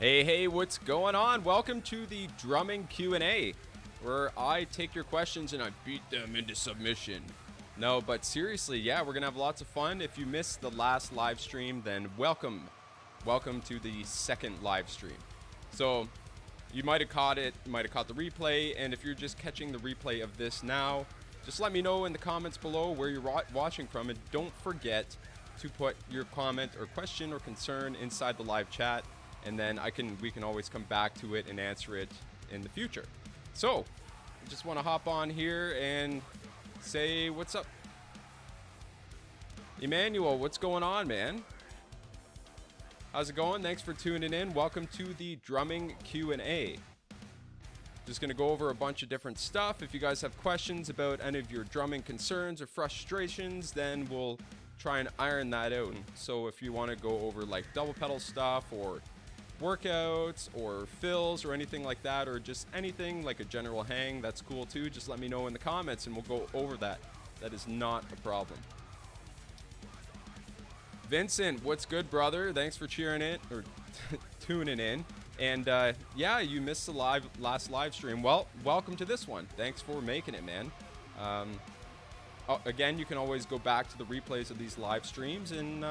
Hey, what's going on? Welcome to the drumming Q&A, where I take your questions and I beat them into submission. No, but seriously, yeah, we're gonna have lots of fun. If you missed the last live stream, then welcome to the second live stream. So you might have caught it, you might have caught the replay, and if you're just catching the replay of this now, just let me know in the comments below where you're watching from, and don't forget to put your comment or question or concern inside the live chat, and then we can always come back to it and answer it in the future. So I just want to hop on here and say what's up. Emmanuel, what's going on, man? How's it going? Thanks for tuning in. Welcome to the drumming Q&A. Just going to go over a bunch of different stuff. If you guys have questions about any of your drumming concerns or frustrations, then we'll try and iron that out. So if you want to go over like double pedal stuff or workouts or fills or anything like that, or just anything like a general hang, that's cool too. Just let me know in the comments and we'll go over that. That is not a problem. Vincent, what's good, brother? Thanks for cheering in or tuning in. And yeah, you missed the last live stream. Well, welcome to this one. Thanks for making it, man. Again, you can always go back to the replays of these live streams and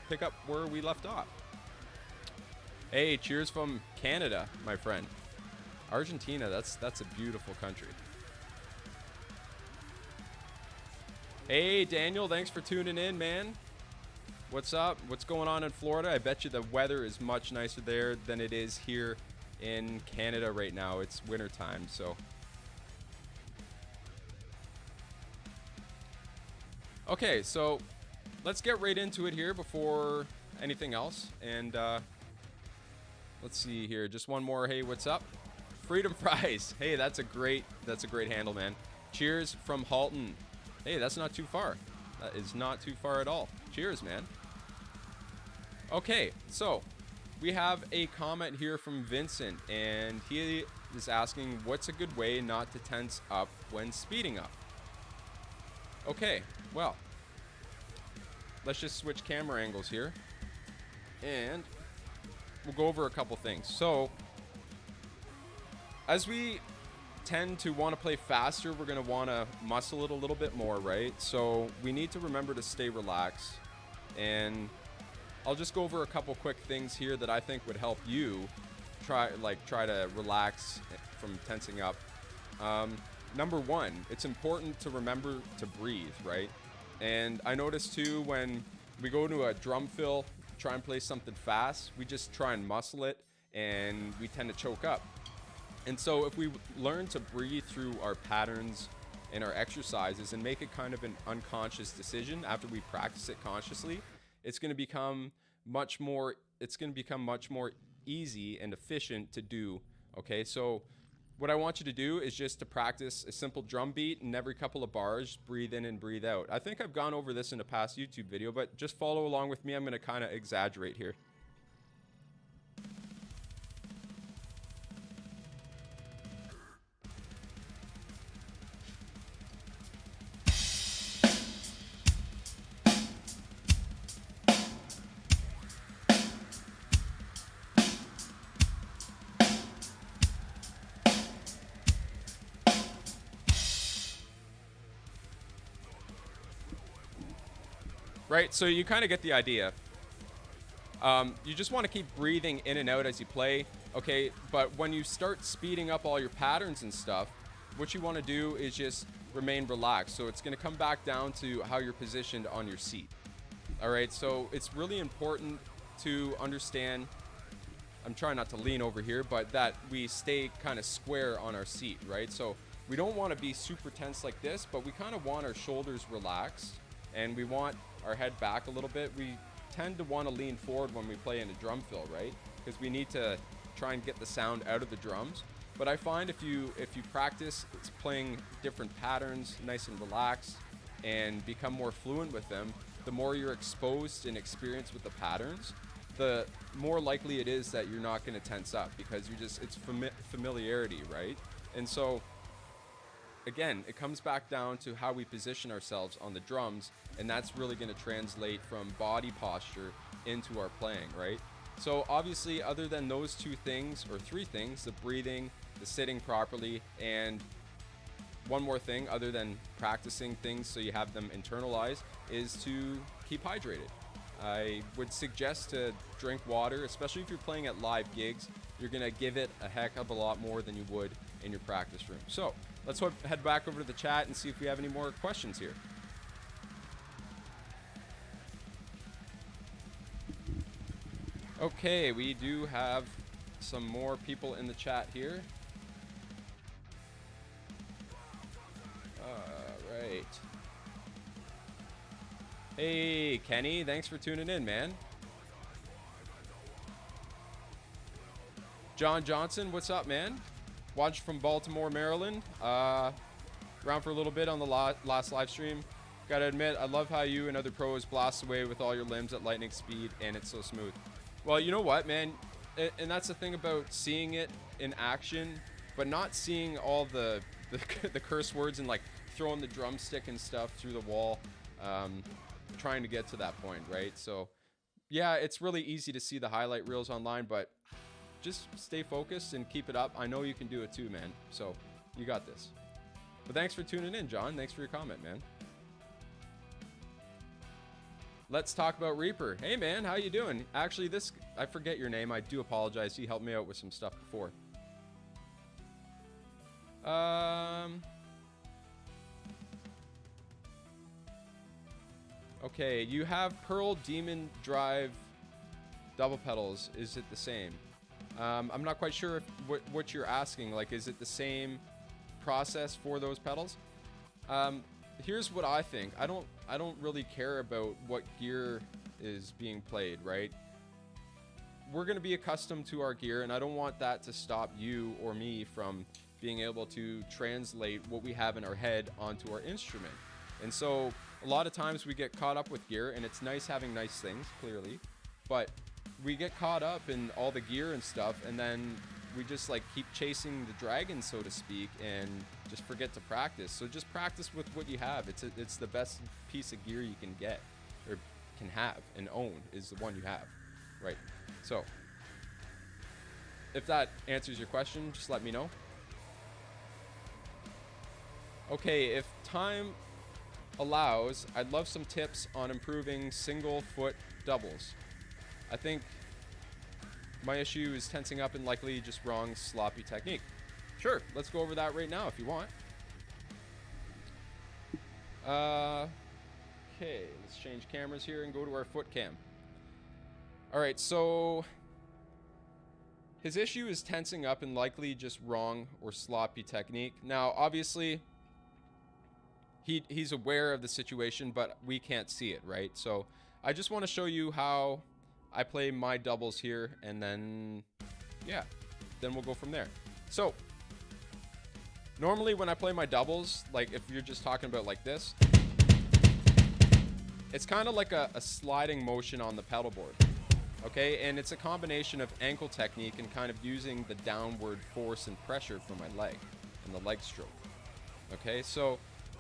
pick up where we left off. Hey, cheers from Canada, my friend. Argentina, that's a beautiful country. Hey, Daniel, thanks for tuning in, man. What's up? What's going on in Florida? I bet you the weather is much nicer there than it is here in Canada right now. It's winter time, so. Okay, so let's get right into it here before anything else. And let's see here. Just one more. Hey, what's up? Freedom Fries. Hey, that's a great handle, man. Cheers from Halton. Hey, that's not too far. That is not too far at all. Cheers, man. Okay, so we have a comment here from Vincent, and he is asking, what's a good way not to tense up when speeding up? Okay, well, let's just switch camera angles here, and we'll go over a couple things. So, as we tend to want to play faster, we're going to want to muscle it a little bit more, right? So, we need to remember to stay relaxed, and I'll just go over a couple quick things here that I think would help you try to relax from tensing up. Number one, it's important to remember to breathe, right? And I notice too, when we go to a drum fill, try and play something fast, we just try and muscle it and we tend to choke up. And so if we learn to breathe through our patterns and our exercises and make it kind of an unconscious decision after we practice it consciously, it's going to become much more easy and efficient to do. Okay, so what I want you to do is just to practice a simple drum beat, and every couple of bars, breathe in and breathe out. I think I've gone over this in a past YouTube video, but just follow along with me. I'm going to kind of exaggerate here. Right, so you kind of get the idea. You just want to keep breathing in and out as you play, okay? But when you start speeding up all your patterns and stuff, what you want to do is just remain relaxed. So it's going to come back down to how you're positioned on your seat. All right, so it's really important to understand, I'm trying not to lean over here, but that we stay kind of square on our seat, right? So we don't want to be super tense like this, but we kind of want our shoulders relaxed, and we want our head back a little bit. We tend to want to lean forward when we play in a drum fill, right? Because we need to try and get the sound out of the drums. But I find if you practice playing different patterns, nice and relaxed, and become more fluent with them, the more you're exposed and experienced with the patterns, the more likely it is that you're not going to tense up, because it's familiarity, right? And so again, it comes back down to how we position ourselves on the drums, and that's really going to translate from body posture into our playing, right? So obviously, other than those two things, or three things, the breathing, the sitting properly, and one more thing other than practicing things so you have them internalized, is to keep hydrated. I would suggest to drink water, especially if you're playing at live gigs. You're going to give it a heck of a lot more than you would in your practice room. So let's head back over to the chat and see if we have any more questions here. Okay, we do have some more people in the chat here. All right. Hey, Kenny, thanks for tuning in, man. John Johnson, what's up, man? Watched from Baltimore, Maryland. Around for a little bit on the last live stream. Gotta admit, I love how you and other pros blast away with all your limbs at lightning speed, and it's so smooth. Well, you know what, man? And that's the thing about seeing it in action, but not seeing all the curse words and like throwing the drumstick and stuff through the wall, trying to get to that point, right? So, yeah, it's really easy to see the highlight reels online, but just stay focused and keep it up. I know you can do it too, man. So, you got this. But thanks for tuning in, John. Thanks for your comment, man. Let's talk about Reaper. Hey, man, how you doing? Actually, I forget your name. I do apologize. He helped me out with some stuff before. Okay, you have Pearl Demon Drive double pedals. Is it the same? I'm not quite sure what you're asking. Like, is it the same process for those pedals? Here's what I think. I don't really care about what gear is being played, right? We're going to be accustomed to our gear, and I don't want that to stop you or me from being able to translate what we have in our head onto our instrument. And so a lot of times we get caught up with gear, and it's nice having nice things, clearly, but we get caught up in all the gear and stuff, and then we just like keep chasing the dragon, so to speak, and just forget to practice. So just practice with what you have. It's the best piece of gear you can get, or can have and own, is the one you have, right? So if that answers your question, just let me know. Okay, if time allows, I'd love some tips on improving single foot doubles. I think my issue is tensing up and likely just wrong, sloppy technique. Sure, let's go over that right now if you want. Okay, let's change cameras here and go to our foot cam. All right, so his issue is tensing up and likely just wrong or sloppy technique. Now, obviously, he's aware of the situation, but we can't see it, right? So I just want to show you how I play my doubles here, and then, yeah, then we'll go from there. So normally when I play my doubles, like if you're just talking about like this, it's kind of like a sliding motion on the pedal board, okay? And it's a combination of ankle technique and kind of using the downward force and pressure from my leg and the leg stroke, okay? So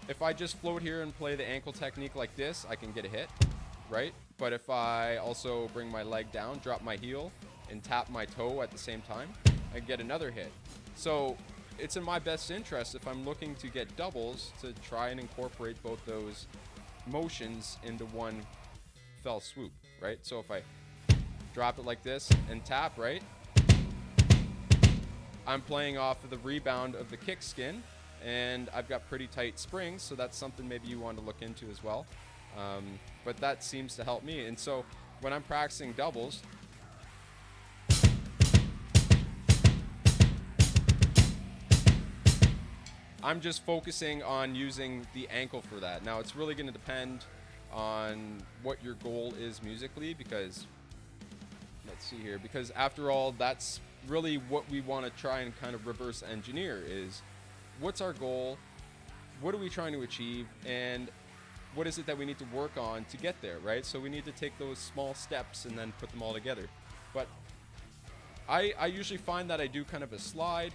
if I just float here and play the ankle technique like this, I can get a hit, right? But if I also bring my leg down, drop my heel, and tap my toe at the same time, I get another hit. So it's in my best interest, if I'm looking to get doubles, to try and incorporate both those motions into one fell swoop, right? So if I drop it like this and tap, right, I'm playing off of the rebound of the kick skin, and I've got pretty tight springs, so that's something maybe you want to look into as well. But that seems to help me. And so when I'm practicing doubles, I'm just focusing on using the ankle for that. Now, it's really going to depend on what your goal is musically, because let's see here, because after all, that's really what we want to try and kind of reverse engineer is what's our goal, what are we trying to achieve, and what is it that we need to work on to get there, right? So we need to take those small steps and then put them all together. But I usually find that I do kind of a slide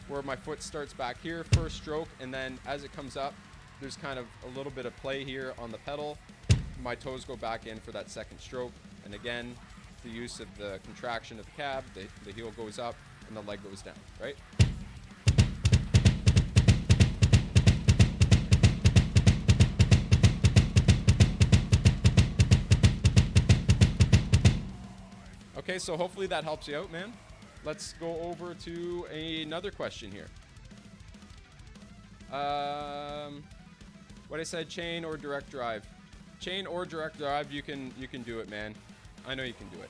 where my foot starts back here, first stroke, and then as it comes up, there's kind of a little bit of play here on the pedal. My toes go back in for that second stroke, and again, the use of the contraction of the cab, the heel goes up and the leg goes down, right? Okay, so hopefully that helps you out, man. Let's go over to another question here. What I said, chain or direct drive? Chain or direct drive, you can do it, man. I know you can do it.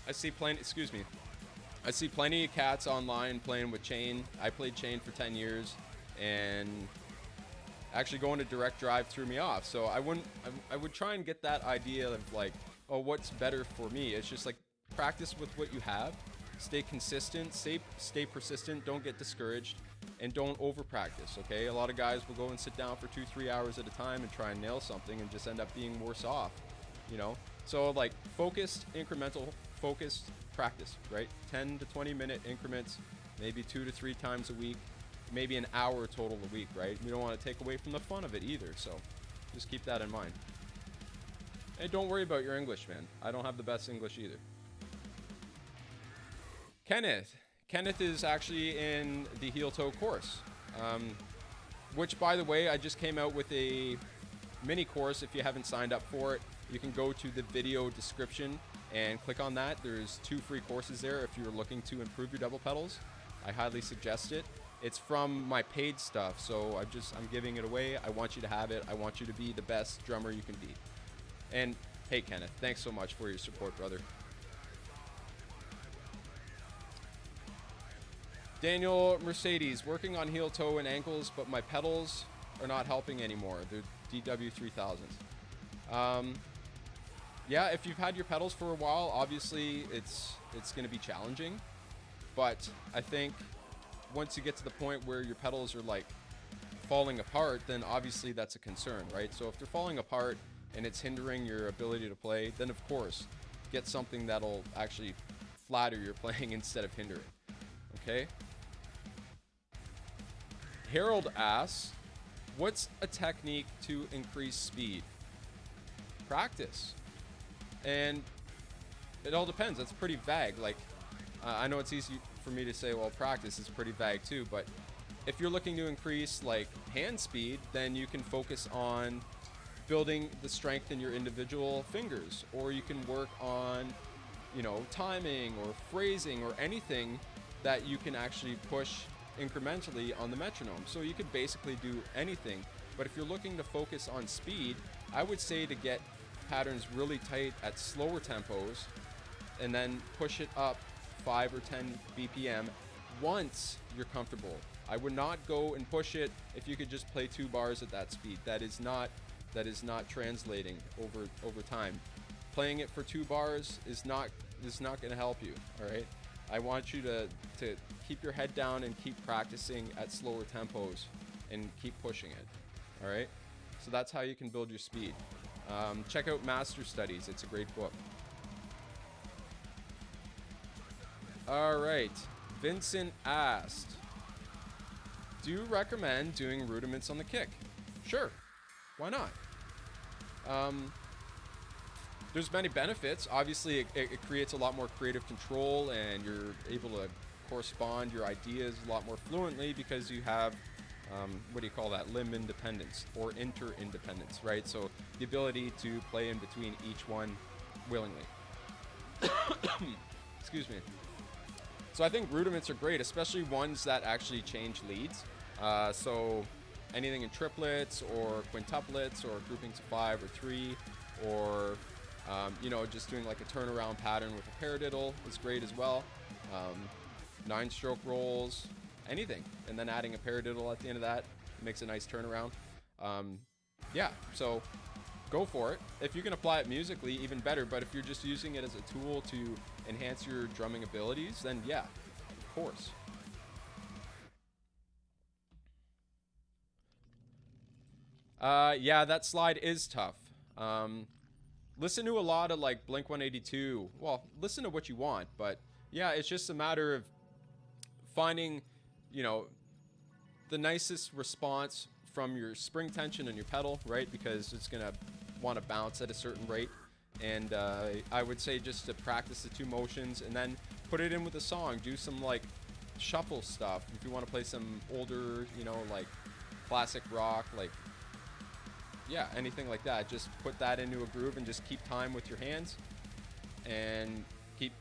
I see plenty, excuse me. I see plenty of cats online playing with chain. I played chain for 10 years, and actually going to direct drive threw me off. So I would try and get that idea of like, oh, what's better for me? It's just like practice with what you have, stay consistent, stay persistent, don't get discouraged, and don't over practice. Okay, a lot of guys will go and sit down for 2-3 hours at a time and try and nail something and just end up being worse off, you know. So like focused, incremental, focused practice, right? 10 to 20 minute increments, maybe 2 to 3 times a week, maybe an hour total a week, right? We don't want to take away from the fun of it either, so just keep that in mind. Hey, don't worry about your English, man. I don't have the best English either. Kenneth is actually in the heel toe course, which, by the way, I just came out with a mini course. If you haven't signed up for it, you can go to the video description and click on that. There's 2 free courses there if you're looking to improve your double pedals. I highly suggest it. It's from my paid stuff, so I'm giving it away. I want you to have it. I want you to be the best drummer you can be. And hey, Kenneth, thanks so much for your support, brother. Daniel Mercedes, working on heel toe and ankles, but my pedals are not helping anymore. They're DW3000s. Yeah, if you've had your pedals for a while, obviously it's going to be challenging. But I think once you get to the point where your pedals are like falling apart, then obviously that's a concern, right? So if they're falling apart and it's hindering your ability to play, then of course, get something that'll actually flatter your playing instead of hinder it. Okay? Harold asks, what's a technique to increase speed? Practice. And it all depends. That's pretty vague. Like, I know it's easy for me to say, well, practice is pretty vague too, but if you're looking to increase like hand speed, then you can focus on building the strength in your individual fingers, or you can work on, you know, timing or phrasing or anything that you can actually push incrementally on the metronome. So you could basically do anything, but if you're looking to focus on speed, I would say to get patterns really tight at slower tempos and then push it up 5 or 10 BPM once you're comfortable. I would not go and push it if you could just play 2 bars at that speed. That is not translating over time. Playing it for 2 bars is not going to help you. All right. I want you to keep your head down and keep practicing at slower tempos and keep pushing it. All right. So that's how you can build your speed. Check out Master Studies. It's a great book. All right. Vincent asked, do you recommend doing rudiments on the kick? Sure. Why not? There's many benefits. Obviously, it creates a lot more creative control, and you're able to correspond your ideas a lot more fluently because you have, what do you call that? Limb independence or inter-independence, right? So the ability to play in between each one willingly. Excuse me. So I think rudiments are great, especially ones that actually change leads. So anything in triplets or quintuplets or groupings of 5 or 3, or you know, just doing like a turnaround pattern with a paradiddle is great as well. 9-stroke rolls, anything, and then adding a paradiddle at the end of that makes a nice turnaround. Yeah, so go for it. If you can apply it musically, even better. But if you're just using it as a tool to enhance your drumming abilities, then yeah, of course. Yeah, that slide is tough. Listen to a lot of like Blink-182. Well, listen to what you want, but yeah, it's just a matter of finding, you know, the nicest response from your spring tension and your pedal, right? Because it's gonna want to bounce at a certain rate, And I would say just to practice the 2 motions and then put it in with a song. Do some like shuffle stuff. If you want to play some older, you know, like classic rock, like, yeah, anything like that. Just put that into a groove and just keep time with your hands and keep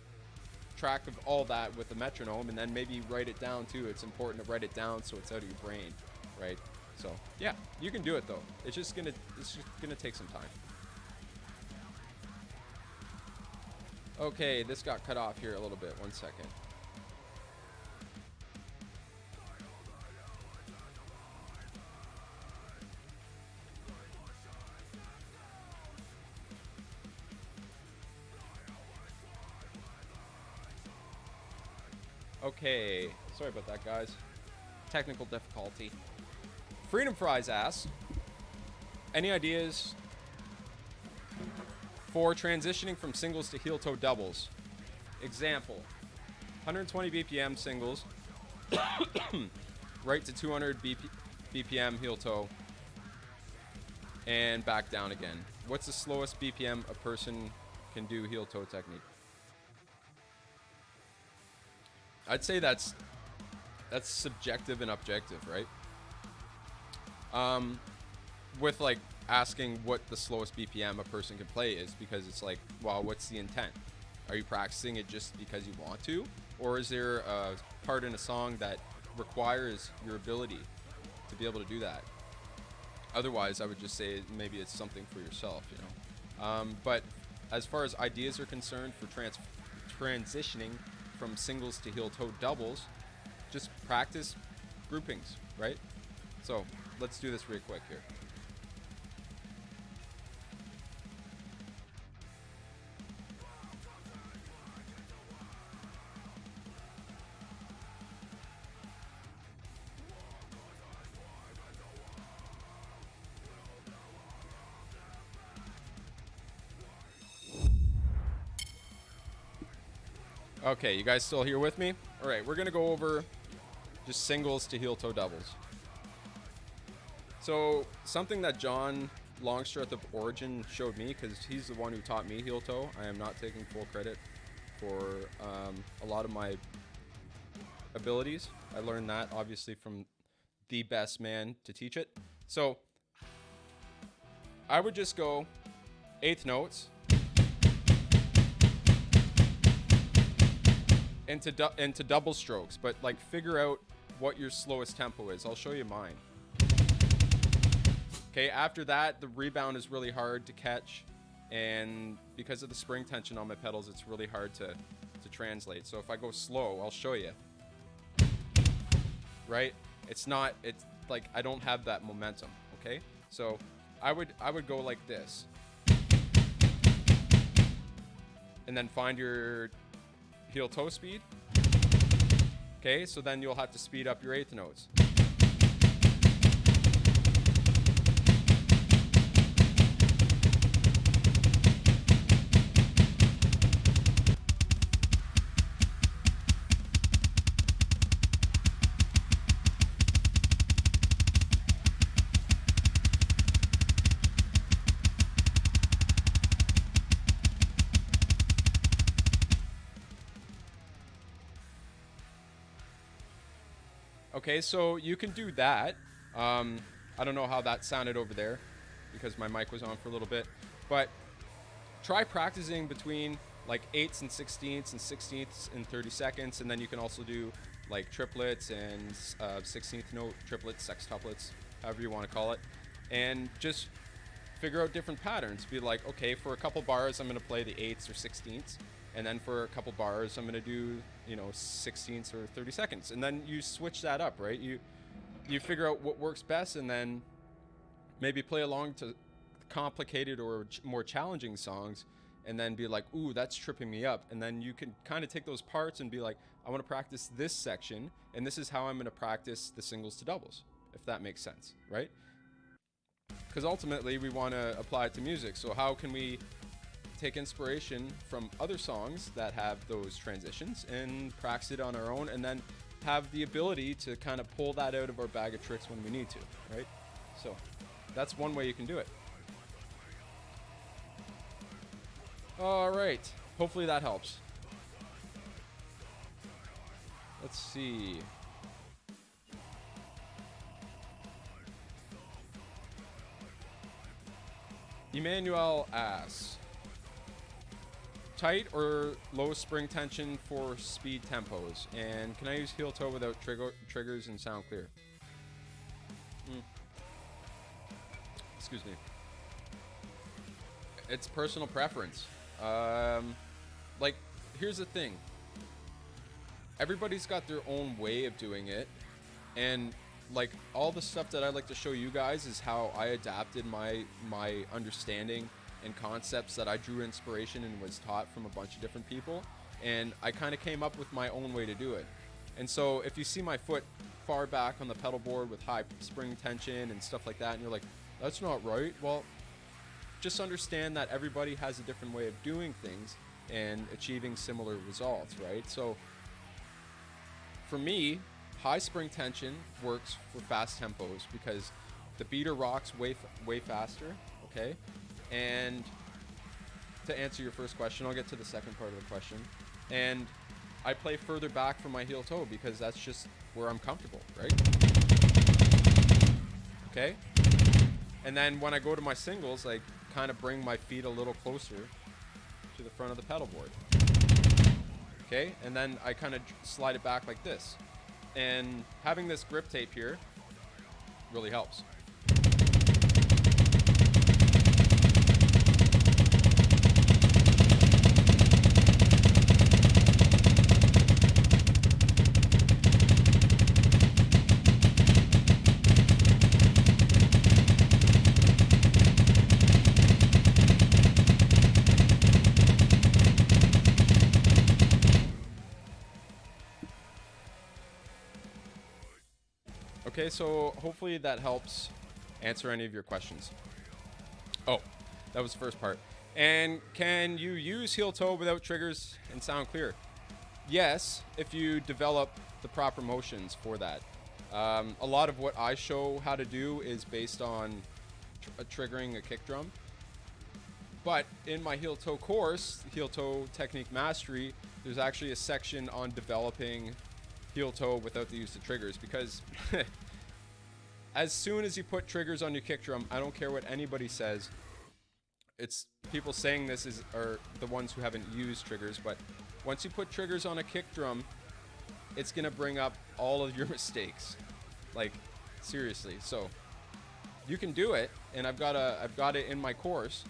track of all that with the metronome, and then maybe write it down too. It's important to write it down so it's out of your brain, right? So yeah, you can do it though. It's just gonna take some time. Okay, this got cut off here a little bit. 1 second. Okay, sorry about that, guys. Technical difficulty. Freedom Fries asks, any ideas for transitioning from singles to heel-toe doubles? Example, 120 BPM singles, right to 200 BPM heel-toe, and back down again. What's the slowest BPM a person can do heel-toe technique? I'd say that's subjective and objective, right? With like asking what the slowest BPM a person can play is, because it's like, well, what's the intent? Are you practicing it just because you want to? Or is there a part in a song that requires your ability to be able to do that? Otherwise, I would just say maybe it's something for yourself, you know? But as far as ideas are concerned for transitioning from singles to heel-toe doubles, just practice groupings, right? So let's do this real quick here. Okay, you guys still here with me? All right, we're gonna go over just singles to heel-toe doubles. So something that John Longstreth of Origin showed me, because he's the one who taught me heel-toe. I am not taking full credit for a lot of my abilities. I learned that obviously from the best man to teach it. So I would just go 8th notes into double strokes, but like figure out what your slowest tempo is. I'll show you mine. Okay, after that, the rebound is really hard to catch, and because of the spring tension on my pedals, it's really hard to translate. So if I go slow, I'll show you. Right? It's like I don't have that momentum, okay? So I would go like this. And then find your heel-toe speed. Okay, so then you'll have to speed up your 8th notes. Okay, so you can do that. I don't know how that sounded over there because my mic was on for a little bit, but try practicing between like 8ths and 16ths and 16ths in 30 seconds, and then you can also do like triplets and 16th note triplets, sextuplets, however you want to call it, and just figure out different patterns. Be like, okay, for a couple bars, I'm going to play the 8ths or 16ths. And then for a couple bars, I'm going to do, 16ths or 30 seconds. And then you switch that up, right? You figure out what works best, and then maybe play along to complicated or more challenging songs, and then be like, ooh, that's tripping me up. And then you can kind of take those parts and be like, I want to practice this section, and this is how I'm going to practice the singles to doubles, if that makes sense, right? Because ultimately, we want to apply it to music. So how can we take inspiration from other songs that have those transitions and practice it on our own, and then have the ability to kind of pull that out of our bag of tricks when we need to, right? So that's one way you can do it. All right. Hopefully that helps. Let's see. Emmanuel asks, tight or low spring tension for speed tempos? And can I use heel toe without triggers and sound clear? Excuse me. It's personal preference. Like, here's the thing. Everybody's got their own way of doing it. And like all the stuff that I like to show you guys is how I adapted my understanding and concepts that I drew inspiration and was taught from a bunch of different people. And I kind of came up with my own way to do it. And so if you see my foot far back on the pedal board with high spring tension and stuff like that, and you're like, that's not right. Well, just understand that everybody has a different way of doing things and achieving similar results, right? So for me, high spring tension works for fast tempos because the beater rocks way faster, okay? And to answer your first question, I'll get to the second part of the question. And I play further back from my heel toe because that's just where I'm comfortable, right? Okay? And then when I go to my singles, I kind of bring my feet a little closer to the front of the pedal board. Okay? And then I kind of slide it back like this. And having this grip tape here really helps. Okay, so hopefully that helps answer any of your questions. Oh, that was the first part. And can you use heel toe without triggers and sound clear? Yes, if you develop the proper motions for that. A lot of what I show how to do is based on triggering a kick drum. But in my heel toe course, heel toe technique mastery, there's actually a section on developing heel toe without the use of triggers, because as soon as you put triggers on your kick drum, I don't care what anybody says. It's people saying this are the ones who haven't used triggers, but once you put triggers on a kick drum, it's gonna bring up all of your mistakes. Like, seriously. So you can do it, and I've got it in my course,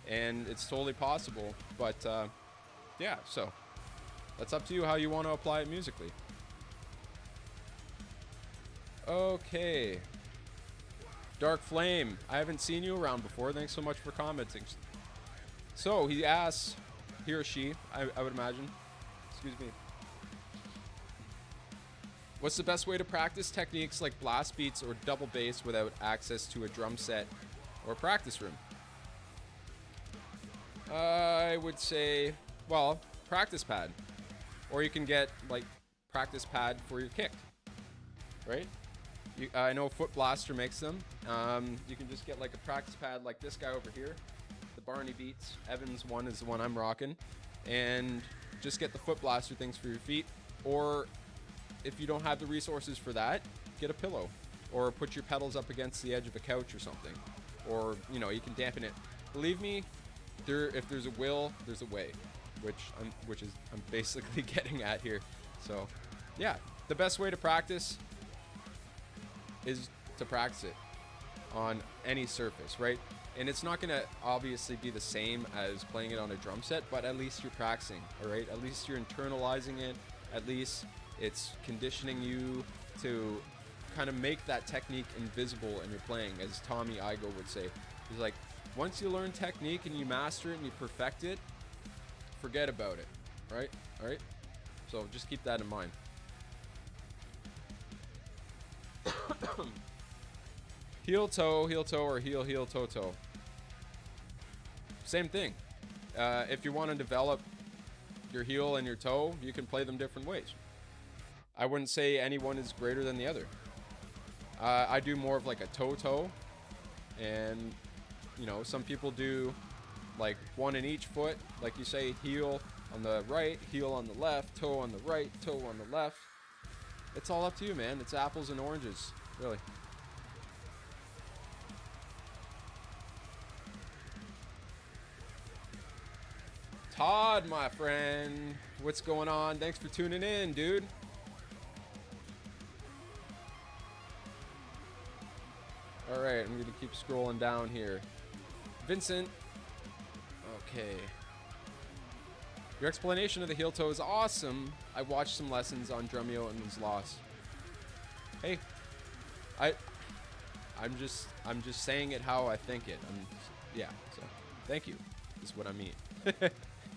and it's totally possible. But yeah, so that's up to you how you want to apply it musically. Okay. Dark Flame, I haven't seen you around before. Thanks so much for commenting. So he asks, he or she, I would imagine. Excuse me. What's the best way to practice techniques like blast beats or double bass without access to a drum set or practice room? I would say, well, practice pad. Or you can get like practice pad for your kick, right? I know Foot Blaster makes them. You can just get like a practice pad like this guy over here. The Barney Beats. Evans one is the one I'm rocking. And just get the Foot Blaster things for your feet. Or if you don't have the resources for that, get a pillow. Or put your pedals up against the edge of a couch or something. Or, you know, you can dampen it. Believe me, if there's a will, there's a way. Which I'm basically getting at here. So, yeah. The best way to practice is to practice it on any surface, right? And it's not gonna obviously be the same as playing it on a drum set, but at least you're practicing, all right? At least you're internalizing it. At least it's conditioning you to kind of make that technique invisible in your playing, as Tommy Igoe would say. He's like, once you learn technique and you master it and you perfect it, forget about it, right? All right? So just keep that in mind. Heel toe, or heel toe. Same thing. If you want to develop your heel and your toe, you can play them different ways. I wouldn't say any one is greater than the other. I do more of like a toe, and you know, some people do like one in each foot. Like you say, heel on the right, heel on the left, toe on the right, toe on the left. It's all up to you, man. It's apples and oranges, really. Todd, my friend, what's going on? Thanks for tuning in, dude. All right, I'm gonna keep scrolling down here. Vincent, okay. Your explanation of the heel toe is awesome. I watched some lessons on Drumeo and was lost. Hey, I'm just saying it how I think it. Yeah. So, thank you. Is what I mean.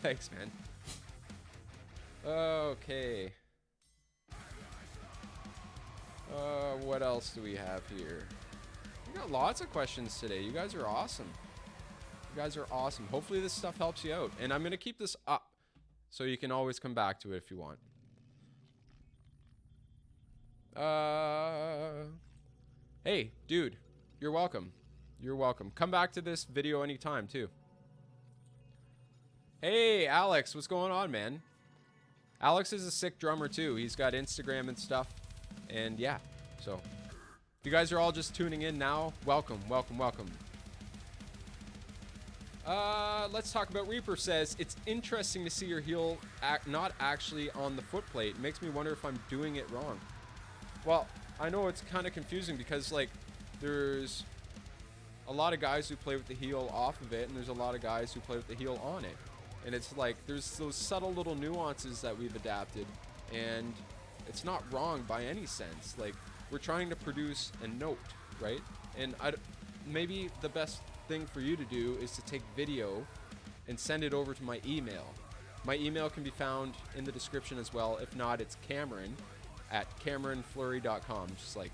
Thanks, man. Okay. What else do we have here? We got lots of questions today. You guys are awesome. You guys are awesome. Hopefully this stuff helps you out. And I'm going to keep this up so you can always come back to it if you want. Hey, dude. You're welcome. You're welcome. Come back to this video anytime, too. Hey, Alex. What's going on, man? Alex is a sick drummer, too. He's got Instagram and stuff. And, yeah. So, if you guys are all just tuning in now, welcome, welcome, welcome. Let's talk about Reaper says, it's interesting to see your heel not actually on the foot plate. It makes me wonder if I'm doing it wrong. Well, I know it's kind of confusing because, like, there's a lot of guys who play with the heel off of it, and there's a lot of guys who play with the heel on it. And it's like, there's those subtle little nuances that we've adapted, and it's not wrong by any sense. Like, we're trying to produce a note, right? And maybe the best thing for you to do is to take video and send it over to my email. My email can be found in the description as well. If not, it's Cameron at CameronFleury.com. Just like,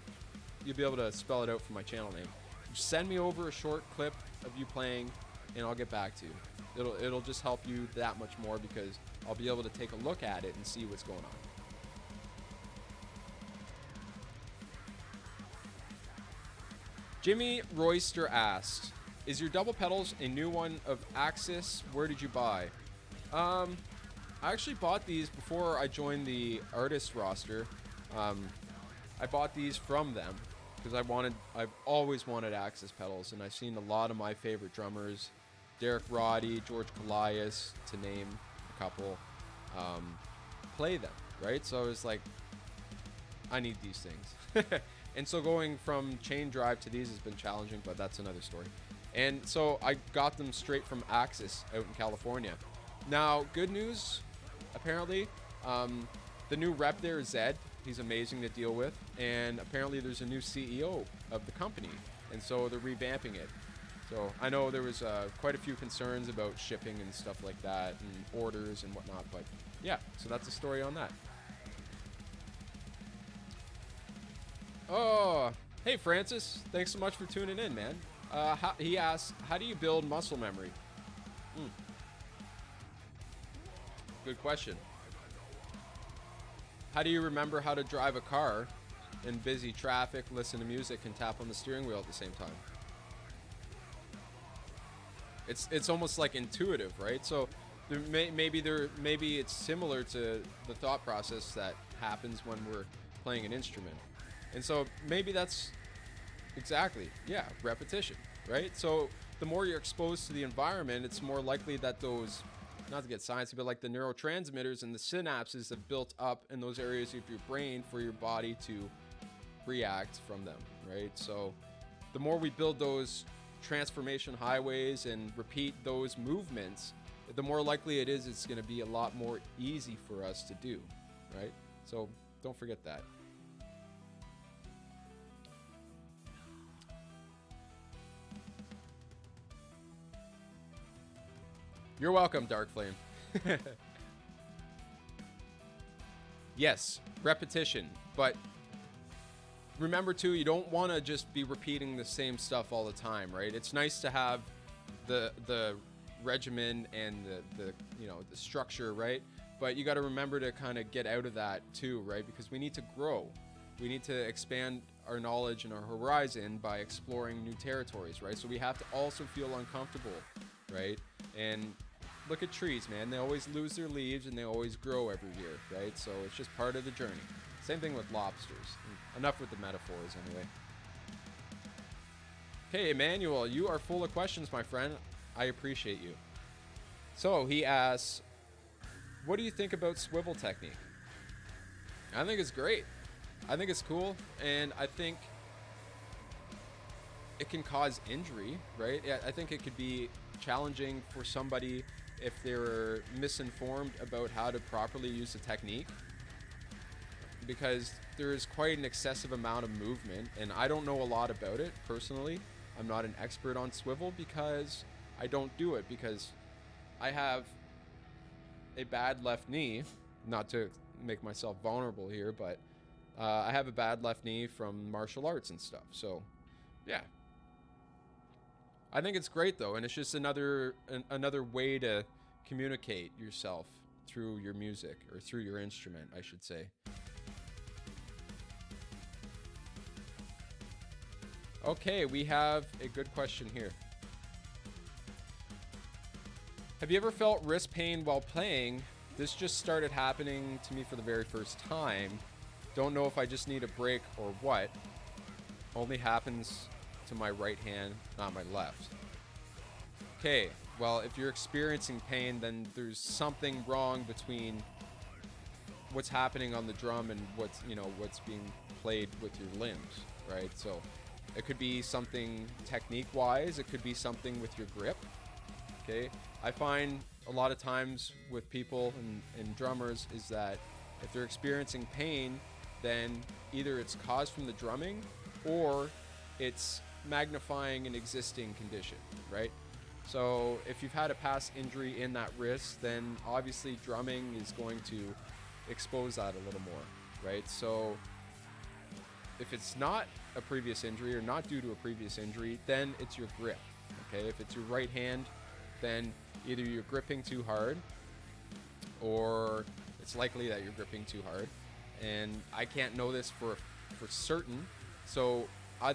you'll be able to spell it out for my channel name. Just send me over a short clip of you playing, and I'll get back to you. It'll just help you that much more because I'll be able to take a look at it and see what's going on. Jimmy Royster asked, is your double pedals a new one of Axis? Where did you buy? I actually bought these before I joined the artist roster. I bought these from them because I've always wanted Axis pedals, and I've seen a lot of my favorite drummers, Derek Roddy, George Colias, to name a couple, play them, right? So I was like, I need these things. And so going from chain drive to these has been challenging, but that's another story. And so I got them straight from Axis out in California. Now, good news, apparently, the new rep there is Zed. He's amazing to deal with. And apparently there's a new CEO of the company. And so they're revamping it. So I know there was quite a few concerns about shipping and stuff like that and orders and whatnot. But yeah, so that's the story on that. Oh, hey, Francis. Thanks so much for tuning in, man. He asks, how do you build muscle memory? Good question. How do you remember how to drive a car in busy traffic, listen to music, and tap on the steering wheel at the same time? It's almost like intuitive, right? So maybe it's similar to the thought process that happens when we're playing an instrument. And so maybe that's exactly, yeah, repetition, right? So the more you're exposed to the environment, it's more likely that those, not to get sciencey, but like the neurotransmitters and the synapses have built up in those areas of your brain for your body to react from them, right? So the more we build those transformation highways and repeat those movements, the more likely it is it's going to be a lot more easy for us to do, right? So don't forget that. You're welcome, Dark Flame. Yes, repetition. But remember, too, you don't want to just be repeating the same stuff all the time, right? It's nice to have the regimen and the structure, right? But you got to remember to kind of get out of that, too, right? Because we need to grow. We need to expand our knowledge and our horizon by exploring new territories, right? So we have to also feel uncomfortable, right? And look at trees, man. They always lose their leaves and they always grow every year, right? So it's just part of the journey. Same thing with lobsters. Enough with the metaphors anyway. Okay, Emmanuel, you are full of questions, my friend. I appreciate you. So he asks, what do you think about swivel technique? I think it's great. I think it's cool, and I think it can cause injury, right? I think it could be challenging for somebody if they're misinformed about how to properly use the technique, because there is quite an excessive amount of movement, and I don't know a lot about it personally. I'm not an expert on swivel because I don't do it, because I have a bad left knee, not to make myself vulnerable here, but I have a bad left knee from martial arts and stuff. So yeah, I think it's great though, and it's just another way to communicate yourself through your music, or through your instrument, I should say. Okay, we have a good question here. Have you ever felt wrist pain while playing? This just started happening to me for the very first time. Don't know if I just need a break or what. Only happens to my right hand, not my left. Okay, well, if you're experiencing pain, then there's something wrong between what's happening on the drum and what's being played with your limbs, right? So it could be something technique-wise. It could be something with your grip. Okay, I find a lot of times with people and drummers is that if they're experiencing pain, then either it's caused from the drumming or it's magnifying an existing condition, right? So if you've had a past injury in that wrist, then obviously drumming is going to expose that a little more, right? So if it's not a previous injury or not due to a previous injury, then it's your grip, okay? If it's your right hand, then either you're gripping too hard or it's likely that you're gripping too hard. And I can't know this for certain. So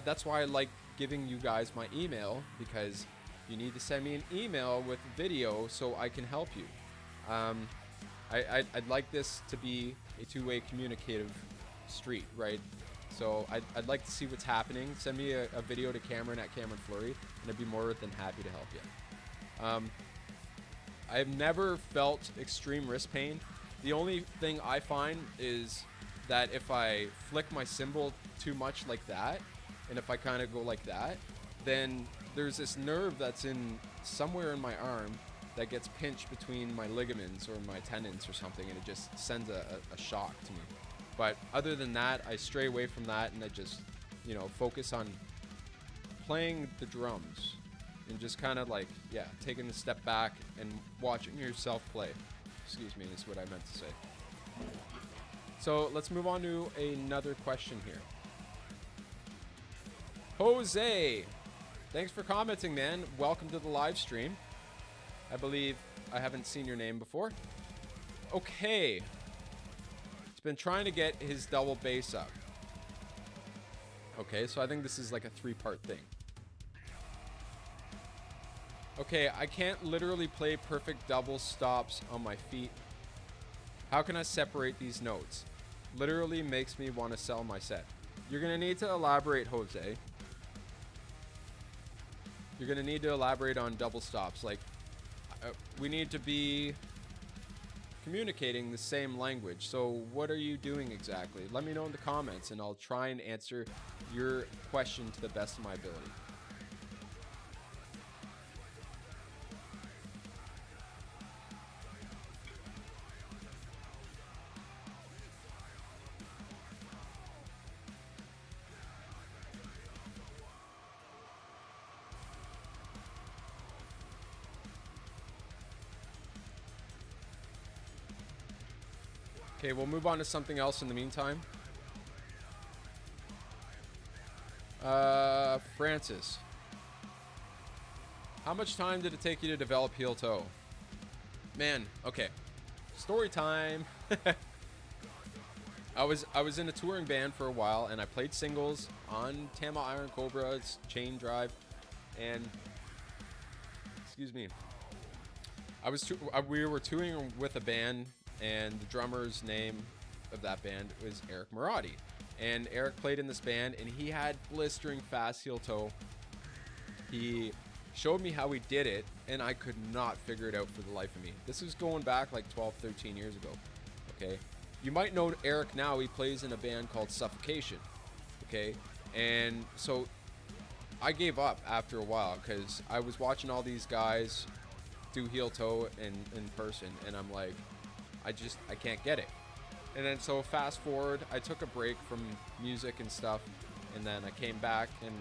that's why I like giving you guys my email, because you need to send me an email with video so I can help you. I'd like this to be a two-way communicative street, right? So I'd like to see what's happening. Send me a video to Cameron at Cameron Fleury, and I'd be more than happy to help you. I've never felt extreme wrist pain. The only thing I find is that if I flick my cymbal too much like that, and if I kind of go like that, then there's this nerve that's in somewhere in my arm that gets pinched between my ligaments or my tendons or something, and it just sends a shock to me. But other than that, I stray away from that, and I just, focus on playing the drums and just kind of like, taking a step back and watching yourself play. Excuse me, is what I meant to say. So let's move on to another question here. Jose, thanks for commenting, man. Welcome to the live stream. I believe I haven't seen your name before. Okay. He's been trying to get his double bass up. Okay, so I think this is like a 3-part thing. Okay, I can't literally play perfect double stops on my feet. How can I separate these notes? Literally makes me want to sell my set. You're going to need to elaborate, Jose. You're going to need to elaborate on double stops. Like, we need to be communicating the same language. So what are you doing exactly? Let me know in the comments, and I'll try and answer your question to the best of my ability. Okay, we'll move on to something else in the meantime. Francis. How much time did it take you to develop heel toe? Man, okay. Story time. I was in a touring band for a while, and I played singles on Tama Iron Cobra's chain drive, and excuse me. We were touring with a band, and the drummer's name of that band was Eric Marotti. And Eric played in this band, and he had blistering fast heel toe. He showed me how he did it, and I could not figure it out for the life of me. This was going back like 12, 13 years ago. Okay, you might know Eric now. He plays in a band called Suffocation. Okay, and so I gave up after a while because I was watching all these guys do heel toe in person, and I'm like, I can't get it. And then so fast forward, I took a break from music and stuff, and then I came back and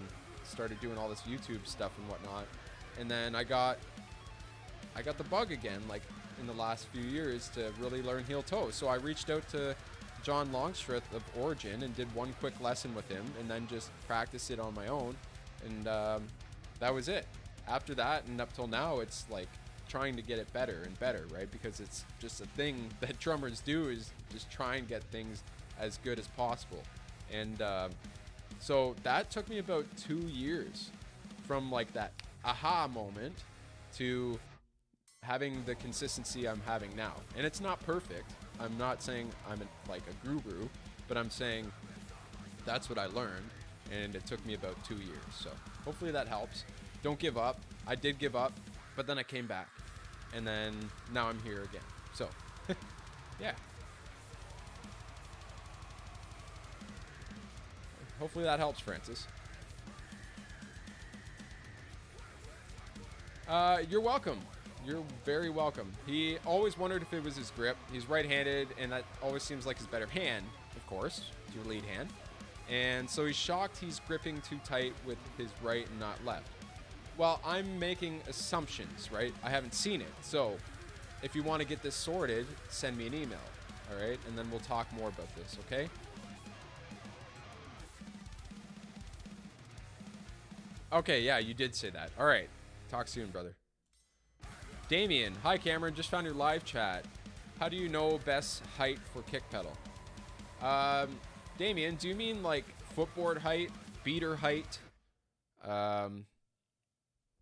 started doing all this YouTube stuff and whatnot. And then I got the bug again, like in the last few years, to really learn heel toe. So I reached out to John Longstreth of Origin and did one quick lesson with him, and then just practiced it on my own. And that was it. After that and up till now, it's like trying to get it better and better, right? Because it's just a thing that drummers do, is just try and get things as good as possible. And so that took me about 2 years from like that aha moment to having the consistency I'm having now. And it's not perfect. I'm not saying I'm like a guru, but I'm saying that's what I learned, and it took me about 2 years. So hopefully that helps. Don't give up. I did give up, but then I came back, and then now I'm here again. So yeah. Hopefully that helps, Francis. You're welcome. You're very welcome. He always wondered if it was his grip. He's right-handed, and that always seems like his better hand, of course. It's your lead hand. And so he's shocked he's gripping too tight with his right and not left. Well, I'm making assumptions, right? I haven't seen it. So if you want to get this sorted, send me an email, all right? And then we'll talk more about this, okay? Okay, yeah, you did say that. All right. Talk soon, brother. Damien, hi Cameron, just found your live chat. How do you know best height for kick pedal? Damien, do you mean like footboard height, beater height?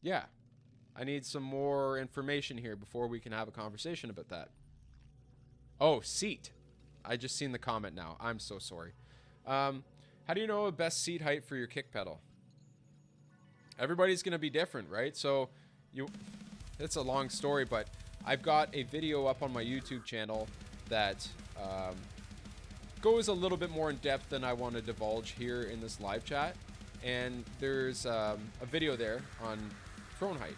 Yeah, I need some more information here before we can have a conversation about that. Oh, seat. I just seen the comment now. I'm so sorry. How do you know a best seat height for your kick pedal? Everybody's going to be different, right? So it's a long story, but I've got a video up on my YouTube channel that goes a little bit more in depth than I want to divulge here in this live chat. And there's a video there on throne height.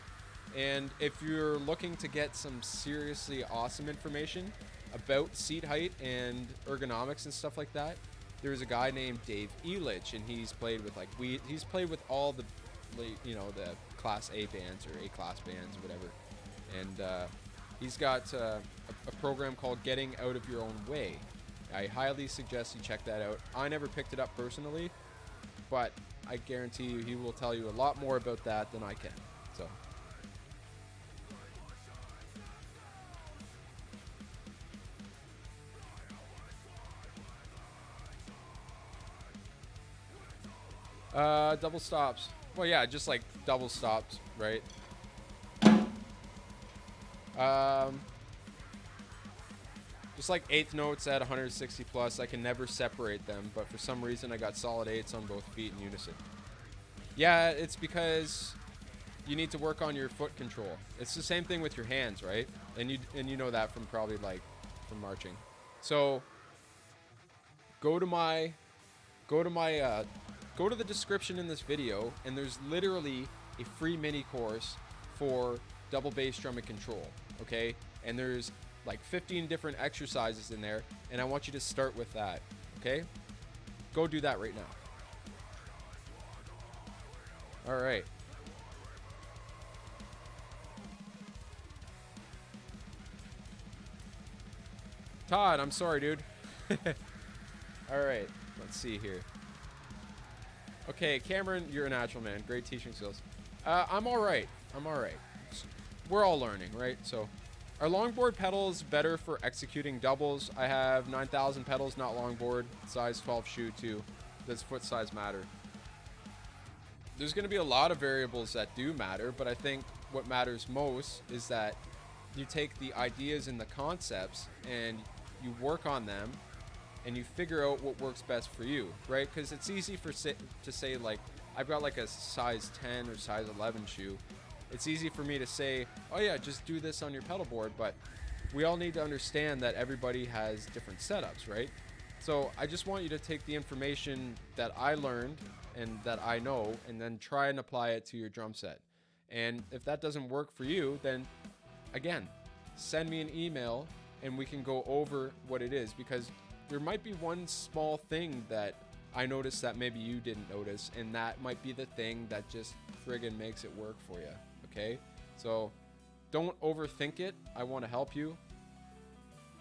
And if you're looking to get some seriously awesome information about seat height and ergonomics and stuff like that, there's a guy named Dave Elich, and he's played with he's played with all the, you know, the class A bands or A class bands or whatever. And he's got a program called Getting Out of Your Own Way. I highly suggest you check that out. I never picked it up personally, but I guarantee you he will tell you a lot more about that than I can. So double stops. Well, yeah, just like double stops, right? Just like eighth notes at 160 plus, I can never separate them, but for some reason I got solid eighths on both feet in unison. Yeah, it's because you need to work on your foot control. It's the same thing with your hands, right? And you know that from probably like from marching. So go to the description in this video, and there's literally a free mini course for double bass drum and control, okay? And there's like 15 different exercises in there, and I want you to start with that, okay? Go do that right now. All right. Todd, I'm sorry, dude. All right, let's see here. Okay, Cameron, you're a natural, man. Great teaching skills. I'm all right. We're all learning, right? So, are longboard pedals better for executing doubles? I have 9,000 pedals, not longboard. Size 12 shoe, too. Does foot size matter? There's going to be a lot of variables that do matter, but I think what matters most is that you take the ideas and the concepts and you work on them and you figure out what works best for you, right? Because it's easy to say, like, I've got like a size 10 or size 11 shoe. It's easy for me to say, oh yeah, just do this on your pedal board, but we all need to understand that everybody has different setups, right? So I just want you to take the information that I learned and that I know and then try and apply it to your drum set. And if that doesn't work for you, then again, send me an email and we can go over what it is, because there might be one small thing that I noticed that maybe you didn't notice, and that might be the thing that just friggin' makes it work for you, okay? So don't overthink it. I want to help you.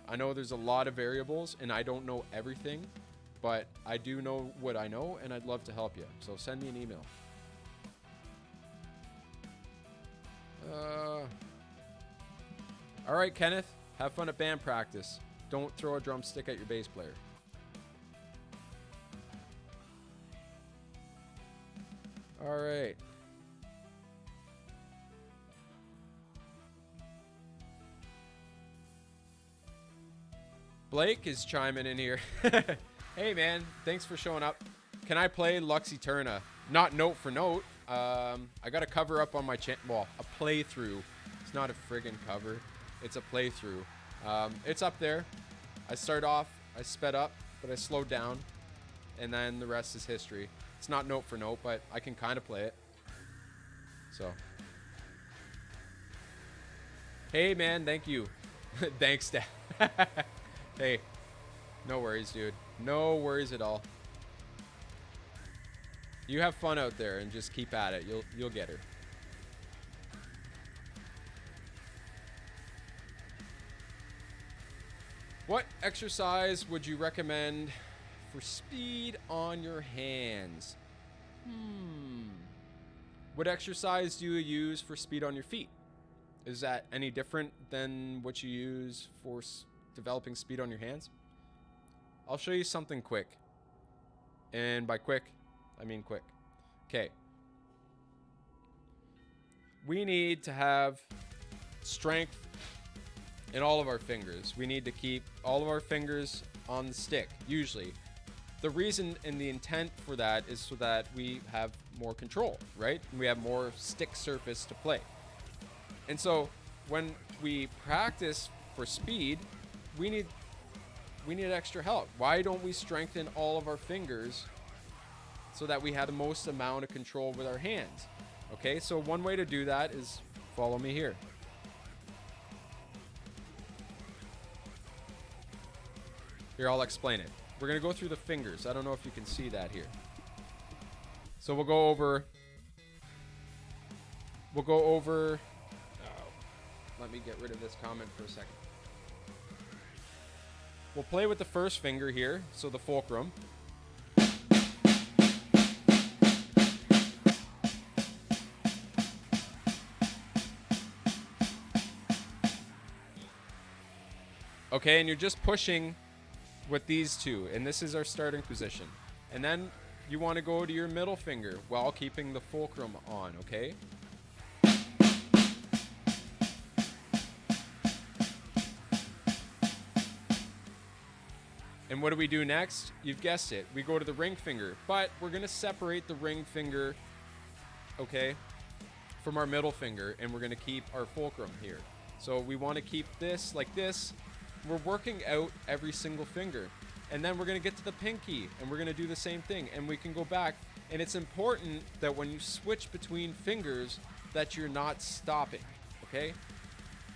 I know there's a lot of variables and I don't know everything, but I do know what I know and I'd love to help you. So send me an email. All right, Kenneth, have fun at band practice. Don't throw a drumstick at your bass player. All right. Blake is chiming in here. Hey, man, thanks for showing up. Can I play Lux Eterna? Not note for note. I got a cover up on my channel. Well, a playthrough. It's not a friggin' cover. It's a playthrough. It's up there. I start off, I sped up, but I slowed down, and then the rest is history. It's not note for note, but I can kind of play it. So. Hey, man, thank you. Thanks, Dad. Hey, no worries, dude. No worries at all. You have fun out there and just keep at it. You'll get her. What exercise would you recommend for speed on your hands? What exercise do you use for speed on your feet? Is that any different than what you use for developing speed on your hands? I'll show you something quick. And by quick, I mean quick. Okay. We need to have strength in all of our fingers. We need to keep all of our fingers on the stick, usually. The reason and the intent for that is so that we have more control, right? We have more stick surface to play. And so when we practice for speed, we need extra help. Why don't we strengthen all of our fingers so that we have the most amount of control with our hands? Okay, so one way to do that is follow me here. Here, I'll explain it. We're going to go through the fingers. I don't know if you can see that here. So we'll go over... let me get rid of this comment for a second. We'll play with the first finger here, so the fulcrum. Okay, and you're just pushing with these two, and this is our starting position. And then you want to go to your middle finger while keeping the fulcrum on, okay? And what do we do next? You've guessed it. We go to the ring finger, but we're going to separate the ring finger, okay, from our middle finger, and we're going to keep our fulcrum here. So we want to keep this like this. We're working out every single finger. And then we're going to get to the pinky, and we're going to do the same thing, and we can go back. And it's important that when you switch between fingers that you're not stopping, okay?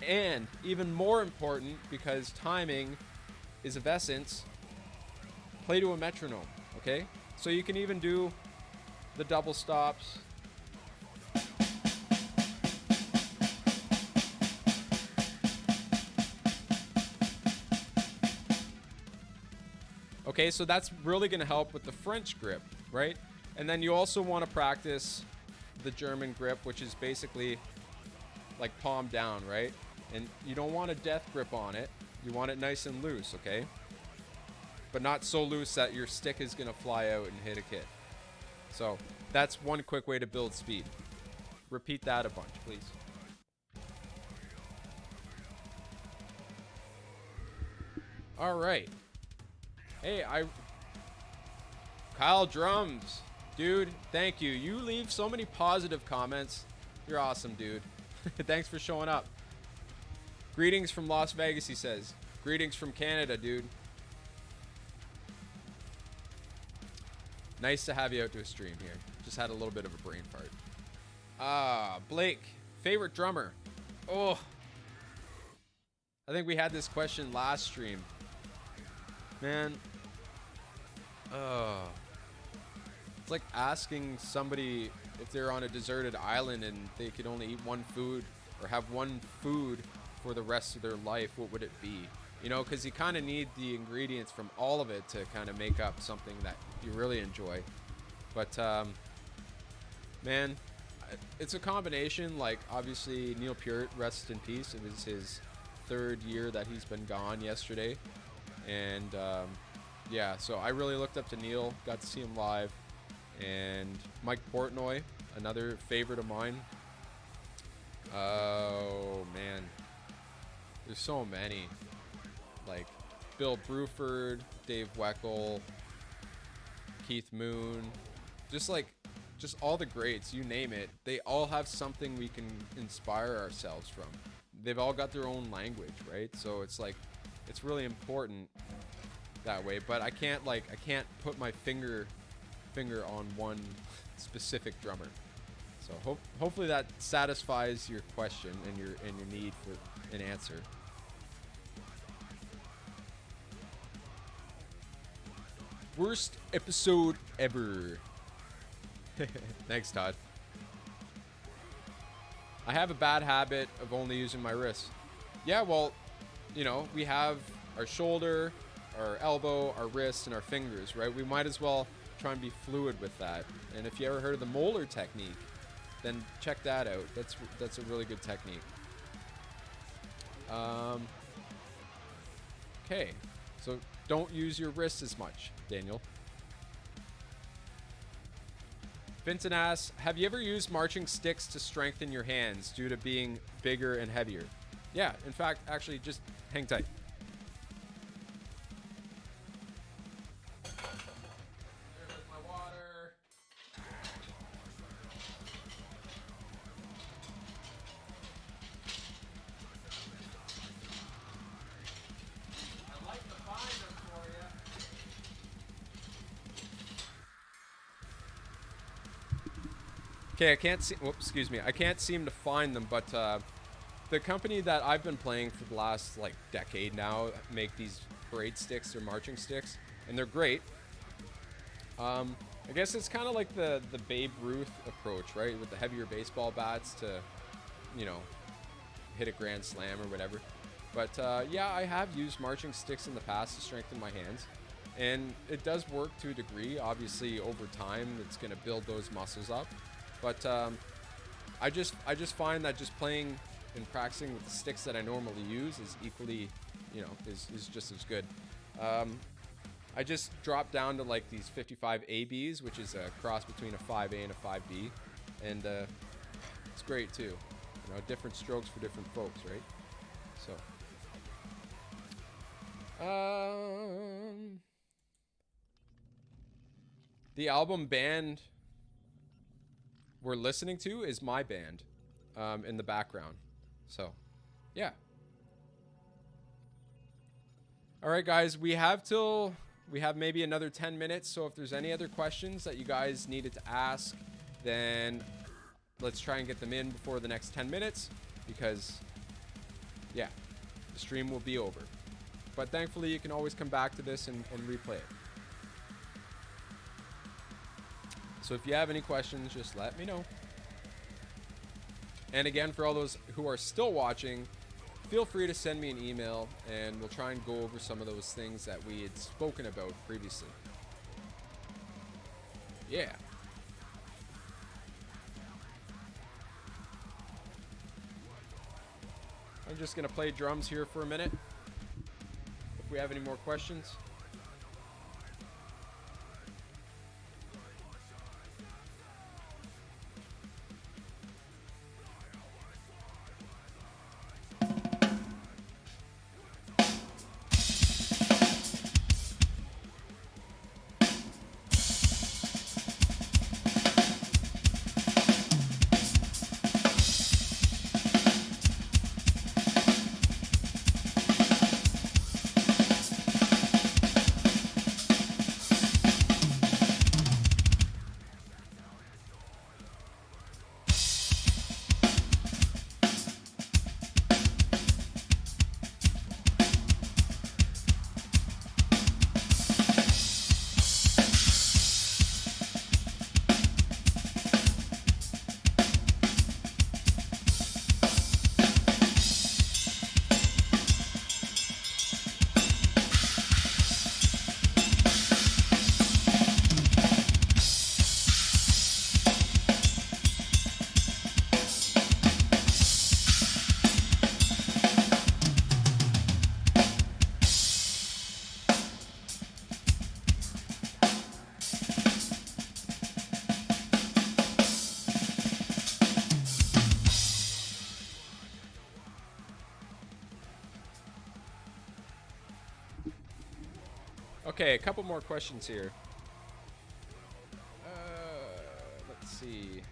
And even more important, because timing is of essence, play to a metronome, okay? So you can even do the double stops. Okay, so that's really going to help with the French grip, right? And then you also want to practice the German grip, which is basically like palm down, right? And you don't want a death grip on it. You want it nice and loose, okay? But not so loose that your stick is going to fly out and hit a kit. So that's one quick way to build speed. Repeat that a bunch, please. All right. Hey, Kyle Drums. Dude, thank you. You leave so many positive comments. You're awesome, dude. Thanks for showing up. Greetings from Las Vegas, he says. Greetings from Canada, dude. Nice to have you out to a stream here. Just had a little bit of a brain fart. Blake, favorite drummer? Oh, I think we had this question last stream. Man, it's like asking somebody if they're on a deserted island and they could only eat one food or have one food for the rest of their life. What would it be? You know, because you kind of need the ingredients from all of it to kind of make up something that you really enjoy. But man, it's a combination. Like, obviously Neil Peart, rest in peace. It was his 3rd year that he's been gone yesterday. And yeah, so I really looked up to Neil, got to see him live. And Mike Portnoy, another favorite of mine. Oh man, there's so many. Like Bill Bruford, Dave Weckl, Keith Moon, just all the greats, you name it. They all have something we can inspire ourselves from. They've all got their own language, right? So it's like, it's really important that way. But I can't put my finger on one specific drummer. So hopefully that satisfies your question and your need for an answer. Worst episode ever. Thanks, Todd. I have a bad habit of only using my wrist. Yeah, well, you know, we have our shoulder, our elbow, our wrist, and our fingers, right? We might as well try and be fluid with that. And if you ever heard of the molar technique, then check that out. That's a really good technique. Okay, so don't use your wrists as much, Daniel. Vincent asks, have you ever used marching sticks to strengthen your hands due to being bigger and heavier? Yeah, in fact, actually, just hang tight. There's my water. I'd like to find them for you. Okay, I can't see. Whoops, excuse me. I can't seem to find them, but the company that I've been playing for the last like decade now make these parade sticks or marching sticks, and they're great. I guess it's kind of like the Babe Ruth approach, right? With the heavier baseball bats to, you know, hit a grand slam or whatever. But yeah, I have used marching sticks in the past to strengthen my hands, and it does work to a degree. Obviously, over time, it's going to build those muscles up. But I just find that just playing and practicing with the sticks that I normally use is equally, you know, is just as good. I just dropped down to like these 55 ABs, which is a cross between a 5A and a 5B, and it's great too. You know, different strokes for different folks, right? So, the album band we're listening to is my band in the background. So, yeah. All right, guys, we have maybe another 10 minutes. So if there's any other questions that you guys needed to ask, then let's try and get them in before the next 10 minutes because, yeah, the stream will be over. But thankfully, you can always come back to this and replay it. So if you have any questions, just let me know. And again, for all those who are still watching, feel free to send me an email and we'll try and go over some of those things that we had spoken about previously. Yeah. I'm just going to play drums here for a minute. If we have any more questions. Okay, a couple more questions here. Let's see.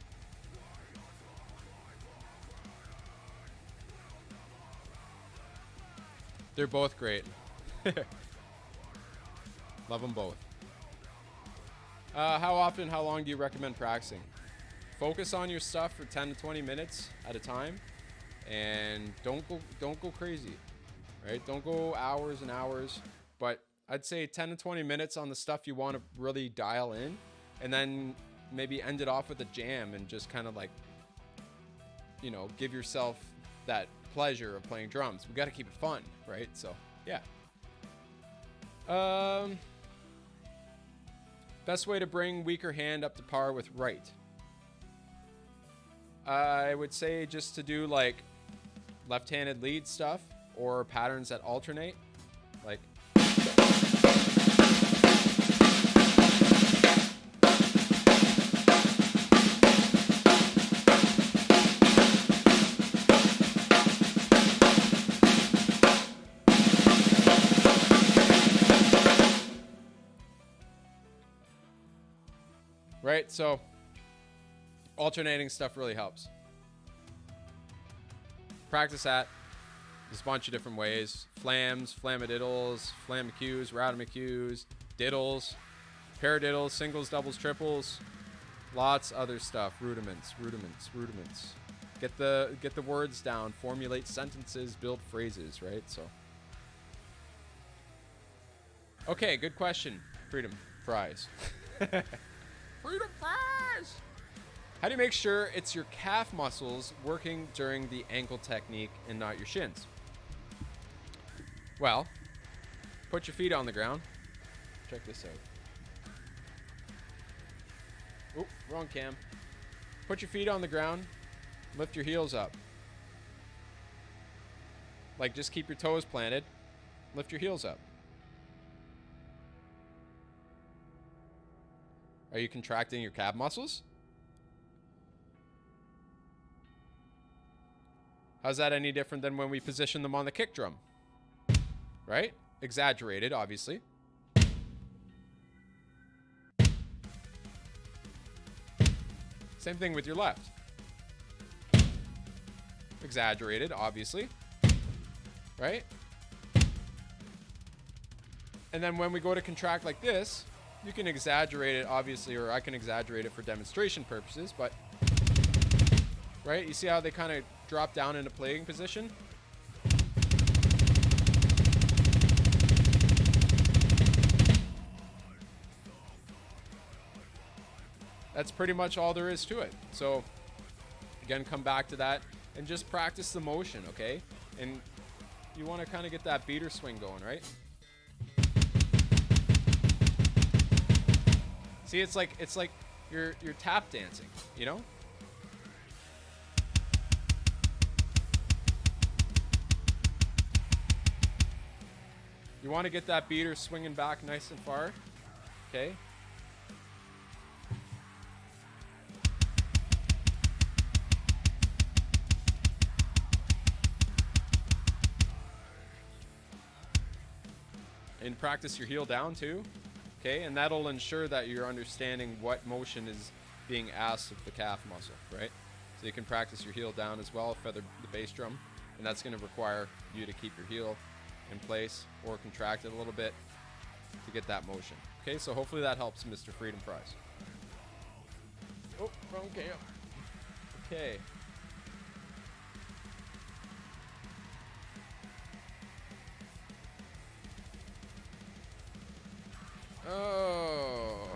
They're both great. Love them both. How often, how long do you recommend practicing? Focus on your stuff for 10 to 20 minutes at a time, and don't go crazy, right? Don't go hours and hours, but I'd say 10 to 20 minutes on the stuff you want to really dial in, and then maybe end it off with a jam and just kind of like, you know, give yourself that pleasure of playing drums. We got to keep it fun, right? So yeah. Best way to bring weaker hand up to par with right. I would say just to do like left-handed lead stuff or patterns that alternate, like. Right, so alternating stuff really helps. Practice that. There's a bunch of different ways. Flams, flamadiddles, flamacus, rudiments, diddles, paradiddles, singles, doubles, triples, lots of other stuff. Rudiments. Get the words down, formulate sentences, build phrases, right? So okay, good question. Freedom fries. Freedom fries! How do you make sure it's your calf muscles working during the ankle technique and not your shins? Well, put your feet on the ground. Check this out. Oop, wrong cam. Put your feet on the ground. Lift your heels up. Like, just keep your toes planted. Lift your heels up. Are you contracting your calf muscles? How's that any different than when we position them on the kick drum? Right? Exaggerated, obviously. Same thing with your left. Exaggerated, obviously. Right? And then when we go to contract like this, you can exaggerate it, obviously, or I can exaggerate it for demonstration purposes, but, right? You see how they kind of drop down into playing position? That's pretty much all there is to it. So, again, come back to that and just practice the motion, okay? And you want to kind of get that beater swing going, right? See, it's like you're tap dancing, you know? You want to get that beater swinging back nice and far, okay? And practice your heel down too. Okay, and that'll ensure that you're understanding what motion is being asked of the calf muscle, right? So you can practice your heel down as well, feather the bass drum, and that's going to require you to keep your heel in place or contract it a little bit to get that motion. Okay, so hopefully that helps, Mr. Freedom Prize. Oh, wrong cam. Okay. Oh.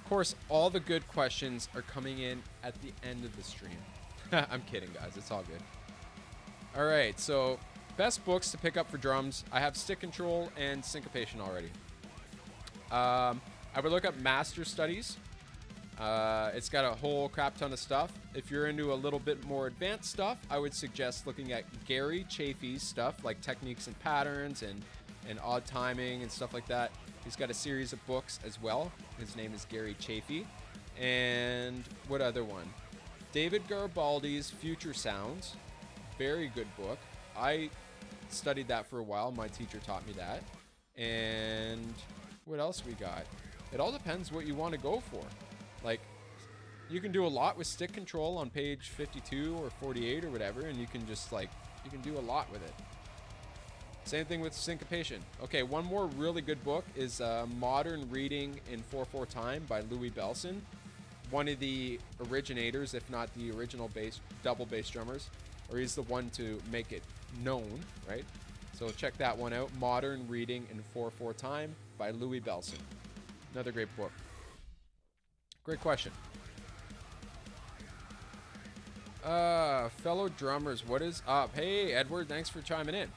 Of course, all the good questions are coming in at the end of the stream. I'm kidding, guys. It's all good. All right, so best books to pick up for drums. I have Stick Control and Syncopation already. I would look up Master Studies. It's got a whole crap ton of stuff. If you're into a little bit more advanced stuff, I would suggest looking at Gary Chafee's stuff, like techniques and patterns and odd timing and stuff like that. He's got a series of books as well. His name is Gary Chafee. And what other one? David Garibaldi's Future Sounds. Very good book. I studied that for a while. My teacher taught me that. And what else we got? It all depends what you want to go for. Like, you can do a lot with stick control on page 52 or 48 or whatever, and you can just like, you can do a lot with it. Same thing with syncopation. Okay, one more really good book is Modern Reading in 4/4 Time by Louis Belson. One of the originators, if not the original double bass drummers, or he's the one to make it known, right? So check that one out. Modern Reading in 4/4 Time by Louis Belson. Another great book. Great question. Fellow drummers, what is up? Hey, Edward, thanks for chiming in.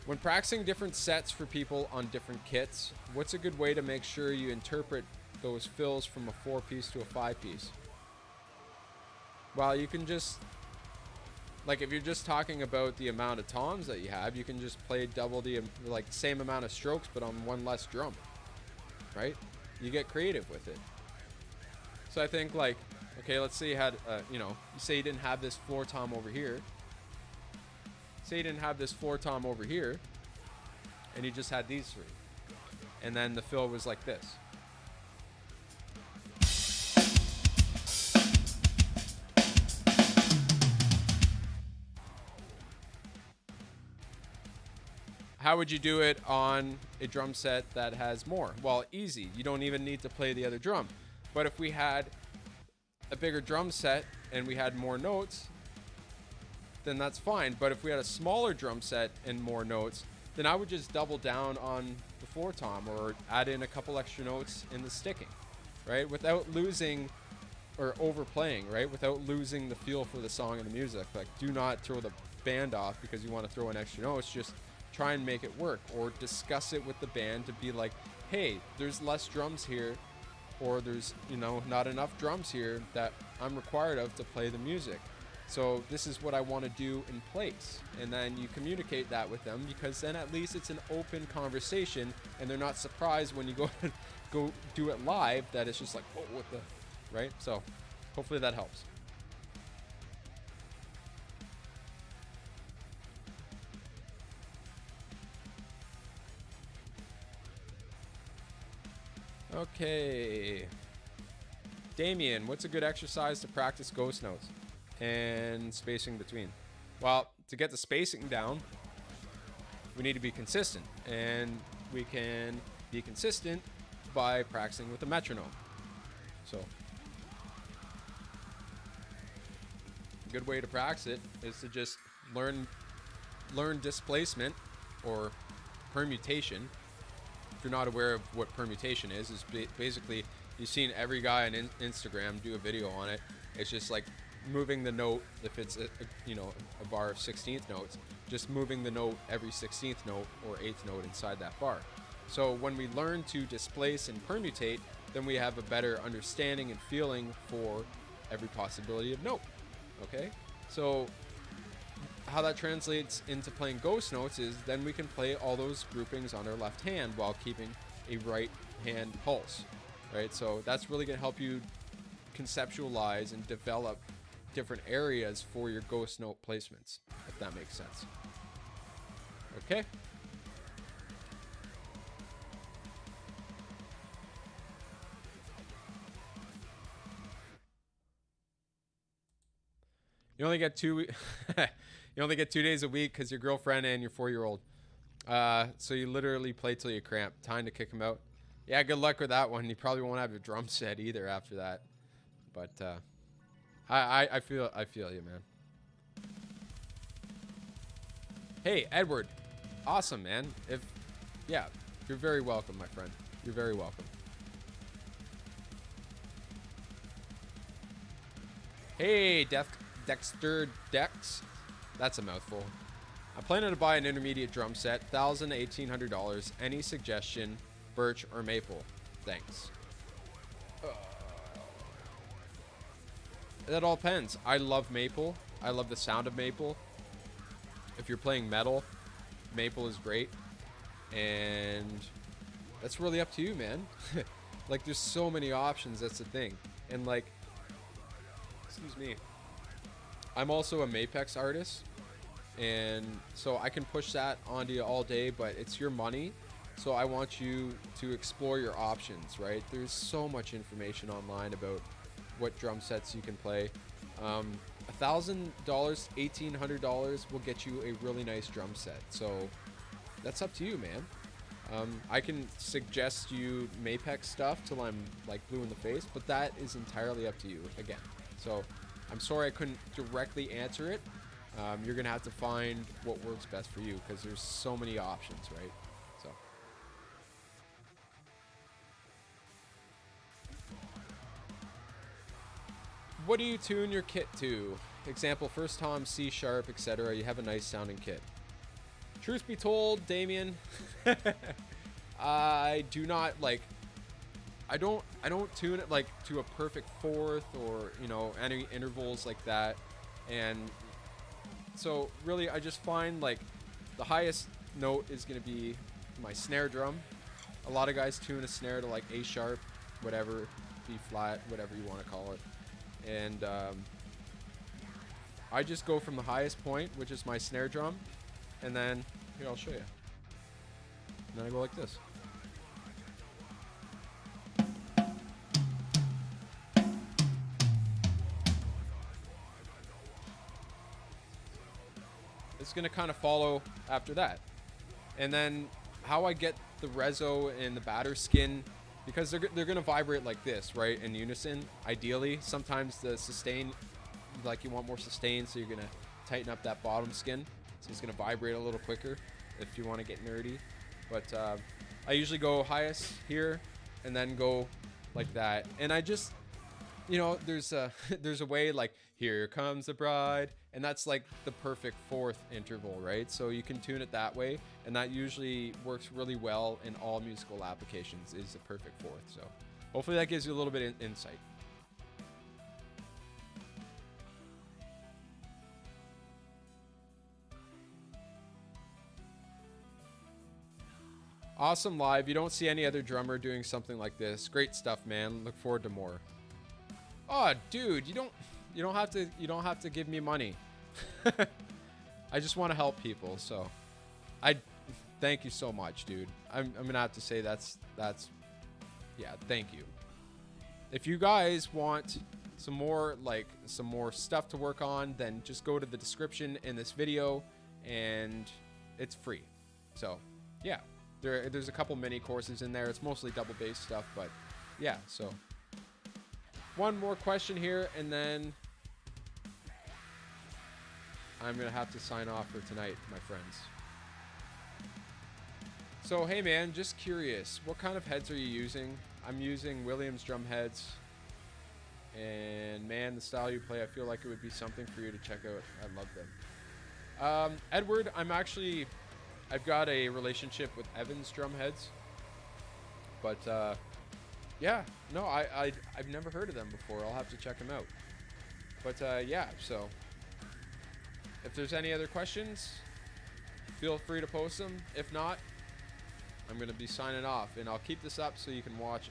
When practicing different sets for people on different kits, what's a good way to make sure you interpret those fills from a 4-piece to a 5-piece? Well, you can just, like, if you're just talking about the amount of toms that you have, you can just play double the, like, same amount of strokes, but on one less drum, right? You get creative with it. So I think, like, okay, let's say you had, you know, you say you didn't have this floor tom over here. Say you didn't have this floor tom over here, and you just had these three. And then the fill was like this. How would you do it on a drum set that has more? Well, easy. You don't even need to play the other drum. But if we had a bigger drum set and we had more notes, then that's fine. But if we had a smaller drum set and more notes, then I would just double down on the floor tom or add in a couple extra notes in the sticking, right? Without losing or overplaying, right? Without losing the feel for the song and the music. Like, do not throw the band off because you want to throw in extra notes. Just try and make it work, or discuss it with the band to be like, hey, there's less drums here, or there's, you know, not enough drums here that I'm required of to play the music. So this is what I want to do in place. And then you communicate that with them, because then at least it's an open conversation and they're not surprised when you go do it live that it's just like, oh, what the, right? So hopefully that helps. Okay. Damien, what's a good exercise to practice ghost notes and spacing between? Well, to get the spacing down, we need to be consistent, and we can be consistent by practicing with a metronome. So a good way to practice it is to just learn displacement or permutation. If you're not aware of what permutation is basically, you've seen every guy on Instagram do a video on it. It's just like moving the note, if it's a bar of 16th notes, just moving the note every 16th note or 8th note inside that bar. So when we learn to displace and permutate, then we have a better understanding and feeling for every possibility of note. Okay, so how that translates into playing ghost notes is then we can play all those groupings on our left hand while keeping a right hand pulse, right? So that's really going to help you conceptualize and develop different areas for your ghost note placements, if that makes sense. Okay. You only get you only get 2 days a week because your girlfriend and your 4-year-old. So you literally play till you cramp. Time to kick him out. Yeah, good luck with that one. You probably won't have a drum set either after that. But I feel you, man. Hey, Edward. Awesome, man. You're very welcome, my friend. You're very welcome. Hey, Dexter Dex. That's a mouthful. I'm planning to buy an intermediate drum set, $1,000 to $1,800. Any suggestion, birch or maple? Thanks. That all depends. I love maple. I love the sound of maple. If you're playing metal, maple is great. And that's really up to you, man. Like, there's so many options. That's the thing. And like, excuse me, I'm also a Mapex artist. and so I can push that onto you all day, but it's your money. So I want you to explore your options, right? There's so much information online about what drum sets you can play. $1,000, $1,800 will get you a really nice drum set. So that's up to you, man. I can suggest you Mapex stuff till I'm like blue in the face, but that is entirely up to you again. So I'm sorry I couldn't directly answer it. You're gonna have to find what works best for you because there's so many options, right? So. What do you tune your kit to? Example, first tom, C sharp, etc. You have a nice sounding kit. Truth be told, Damien, I do not like. I don't tune it like to a perfect fourth or any intervals like that, and so really I just find like the highest note is gonna be my snare drum. A lot of guys tune a snare to like A sharp, whatever, B flat, whatever you want to call it. And I just go from the highest point, which is my snare drum, and then here I'll show you. And then I go like this. It's gonna kind of follow after that, and then how I get the reso and the batter skin. Because they're gonna vibrate like this, right? In unison, ideally. Sometimes the sustain, like you want more sustain, so you're gonna tighten up that bottom skin. So it's gonna vibrate a little quicker if you want to get nerdy. But I usually go highest here, and then go like that. And I just, there's a way like here comes the bride, and that's like the perfect fourth interval, right? So you can tune it that way, and that usually works really well in all musical applications, is the perfect fourth. So hopefully that gives you a little bit of insight. Awesome live. You don't see any other drummer doing something like this. Great stuff, man. Look forward to more. Oh, dude, you don't have to give me money. I just want to help people, so I thank you so much, dude. I'm gonna have to say that's yeah, thank you. If you guys want some more stuff to work on, then just go to the description in this video and it's free. So yeah, there's a couple mini courses in there. It's mostly double bass stuff, but yeah. So one more question here, and then I'm gonna have to sign off for tonight, my friends. So hey man, just curious, what kind of heads are you using? I'm using Williams drum heads, and man, the style you play, I feel like it would be something for you to check out. I love them. Edward, I've got a relationship with Evans drum heads, but yeah, no, I've never heard of them before. I'll have to check them out. But yeah, so if there's any other questions, feel free to post them. If not, I'm going to be signing off, and I'll keep this up so you can watch